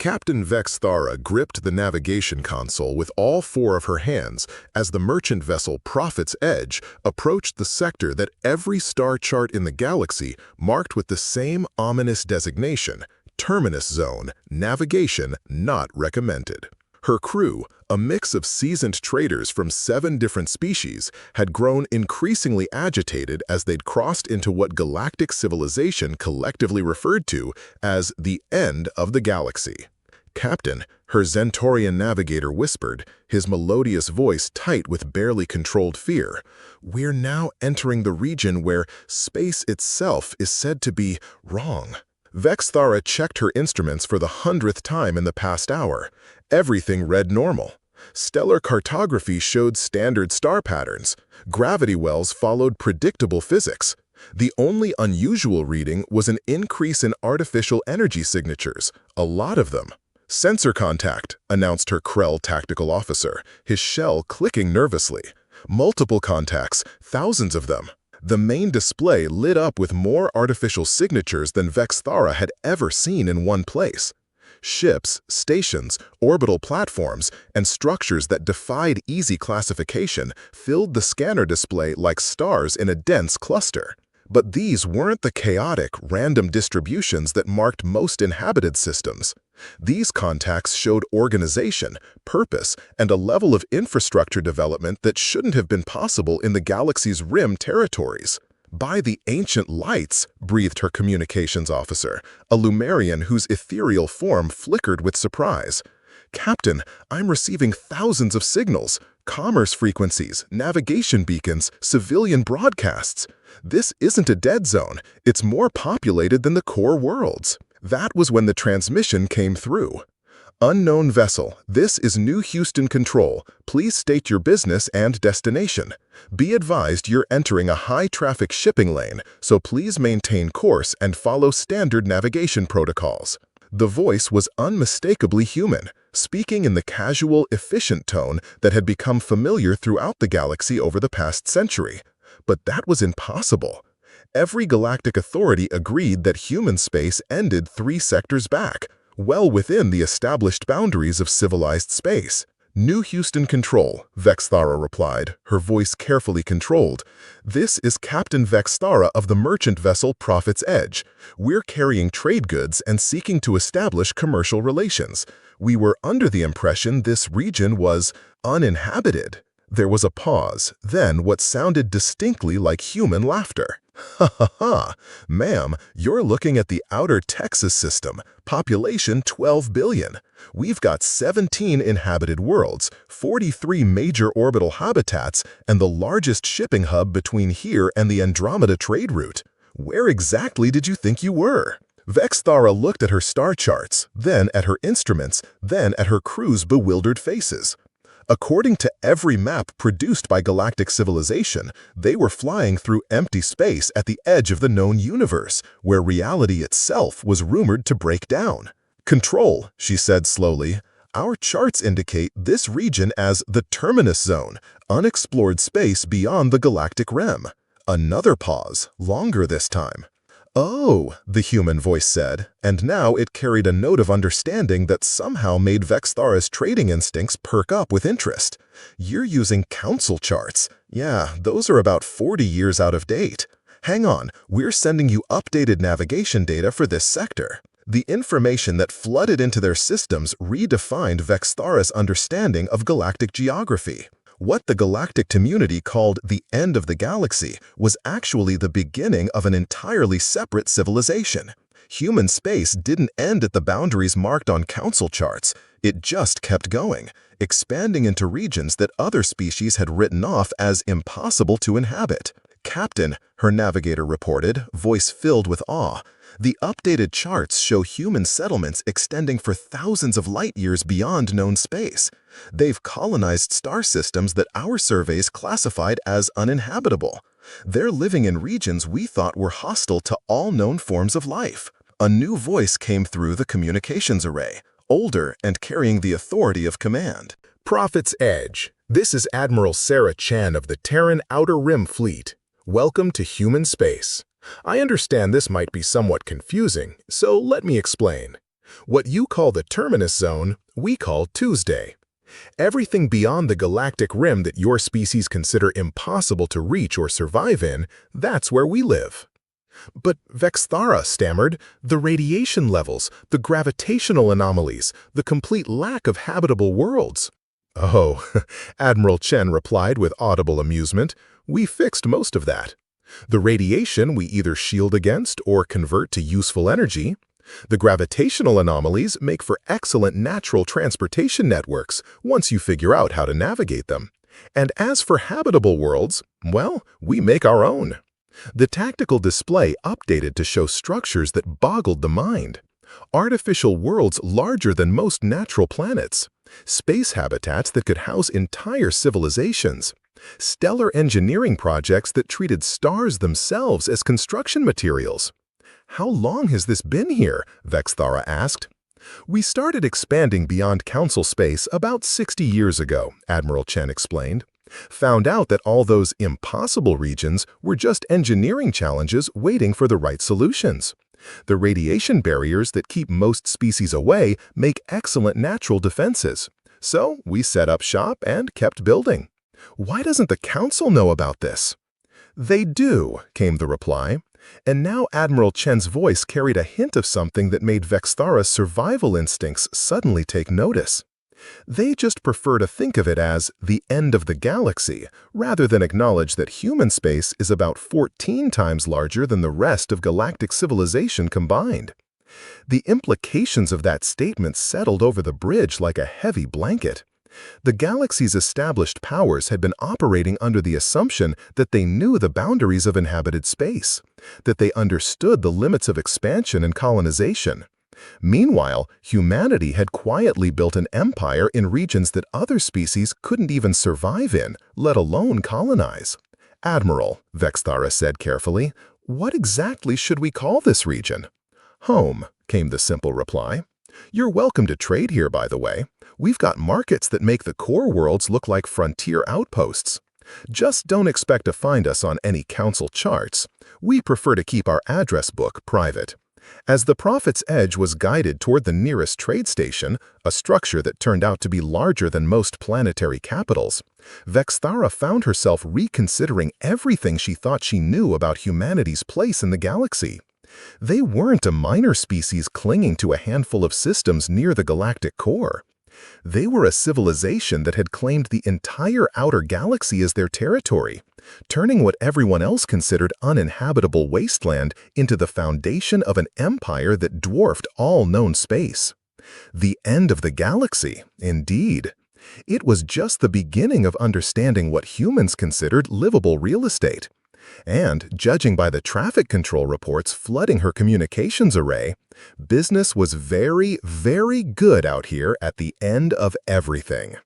Captain Vexthara gripped the navigation console with all four of her hands as the merchant vessel Prophet's Edge approached the sector that every star chart in the galaxy marked with the same ominous designation, Terminus Zone, Navigation Not Recommended. Her crew, a mix of seasoned traders from 7 different species, had grown increasingly agitated as they'd crossed into what galactic civilization collectively referred to as the end of the galaxy. "Captain," her Zentorian navigator whispered, his melodious voice tight with barely controlled fear, "we're now entering the region where space itself is said to be wrong." Vexthara checked her instruments for the 100th time in the past hour. Everything read normal. Stellar cartography showed standard star patterns. Gravity wells followed predictable physics. The only unusual reading was an increase in artificial energy signatures, a lot of them. "Sensor contact," announced her Krell tactical officer, his shell clicking nervously. "Multiple contacts, thousands of them." The main display lit up with more artificial signatures than Vexthara had ever seen in one place. Ships, stations, orbital platforms, and structures that defied easy classification filled the scanner display like stars in a dense cluster. But these weren't the chaotic, random distributions that marked most inhabited systems. These contacts showed organization, purpose, and a level of infrastructure development that shouldn't have been possible in the galaxy's rim territories. "By the ancient lights," breathed her communications officer, a Lumerian whose ethereal form flickered with surprise. "Captain, I'm receiving thousands of signals, commerce frequencies, navigation beacons, civilian broadcasts. This isn't a dead zone, it's more populated than the core worlds." That was when the transmission came through. "Unknown vessel, this is New Houston Control. Please state your business and destination. Be advised you're entering a high-traffic shipping lane, so please maintain course and follow standard navigation protocols." The voice was unmistakably human, speaking in the casual, efficient tone that had become familiar throughout the galaxy over the past century. But that was impossible. Every galactic authority agreed that human space ended 3 sectors back, well within the established boundaries of civilized space. "New Houston Control," Vexthara replied, her voice carefully controlled. "This is Captain Vexthara of the merchant vessel Prophet's Edge. We're carrying trade goods and seeking to establish commercial relations. We were under the impression this region was uninhabited." There was a pause, then what sounded distinctly like human laughter. "Ha ha ha! Ma'am, you're looking at the outer Texas system, population 12 billion. We've got 17 inhabited worlds, 43 major orbital habitats, and the largest shipping hub between here and the Andromeda trade route. Where exactly did you think you were?" Vexthara looked at her star charts, then at her instruments, then at her crew's bewildered faces. According to every map produced by galactic civilization, they were flying through empty space at the edge of the known universe, where reality itself was rumored to break down. "Control," she said slowly, "our charts indicate this region as the Terminus Zone, unexplored space beyond the galactic rim." Another pause, longer this time. "Oh," the human voice said, and now it carried a note of understanding that somehow made Vexthara's trading instincts perk up with interest. "You're using council charts. Yeah, those are about 40 years out of date. Hang on, we're sending you updated navigation data for this sector." The information that flooded into their systems redefined Vexthara's understanding of galactic geography. What the galactic community called the end of the galaxy was actually the beginning of an entirely separate civilization. Human space didn't end at the boundaries marked on council charts. It just kept going, expanding into regions that other species had written off as impossible to inhabit. "Captain," her navigator reported, voice filled with awe, "the updated charts show human settlements extending for thousands of light years beyond known space. They've colonized star systems that our surveys classified as uninhabitable. They're living in regions we thought were hostile to all known forms of life." A new voice came through the communications array, older and carrying the authority of command. "Prophet's Edge, this is Admiral Sarah Chan of the Terran Outer Rim Fleet. Welcome to human space. I understand this might be somewhat confusing, so let me explain. What you call the terminus zone, we call Tuesday. Everything beyond the galactic rim that your species consider impossible to reach or survive in, that's where we live. But Vexthara stammered, the radiation levels, the gravitational anomalies, the complete lack of habitable worlds. Oh, Admiral Chen replied with audible amusement, we fixed most of that. The radiation we either shield against or convert to useful energy. The gravitational anomalies make for excellent natural transportation networks once you figure out how to navigate them. And as for habitable worlds, well, we make our own. The tactical display updated to show structures that boggled the mind. Artificial worlds larger than most natural planets. Space habitats that could house entire civilizations. Stellar engineering projects that treated stars themselves as construction materials. How long has this been here? Vexthara asked. We started expanding beyond Council space about 60 years ago, Admiral Chen explained. Found out that all those impossible regions were just engineering challenges waiting for the right solutions. The radiation barriers that keep most species away make excellent natural defenses. So we set up shop and kept building. Why doesn't the Council know about this? They do, came the reply. And now Admiral Chen's voice carried a hint of something that made Vexthara's survival instincts suddenly take notice. They just prefer to think of it as the end of the galaxy, rather than acknowledge that human space is about 14 times larger than the rest of galactic civilization combined. The implications of that statement settled over the bridge like a heavy blanket. The galaxy's established powers had been operating under the assumption that they knew the boundaries of inhabited space, that they understood the limits of expansion and colonization. Meanwhile, humanity had quietly built an empire in regions that other species couldn't even survive in, let alone colonize. Admiral, Vexthara said carefully, what exactly should we call this region? Home, came the simple reply. You're welcome to trade here, by the way. We've got markets that make the core worlds look like frontier outposts. Just don't expect to find us on any council charts. We prefer to keep our address book private. As the Prophet's Edge was guided toward the nearest trade station, a structure that turned out to be larger than most planetary capitals, Vexthara found herself reconsidering everything she thought she knew about humanity's place in the galaxy. They weren't a minor species clinging to a handful of systems near the galactic core. They were a civilization that had claimed the entire outer galaxy as their territory, turning what everyone else considered uninhabitable wasteland into the foundation of an empire that dwarfed all known space. The end of the galaxy, indeed. It was just the beginning of understanding what humans considered livable real estate. And, judging by the traffic control reports flooding her communications array, business was very, very good out here at the end of everything.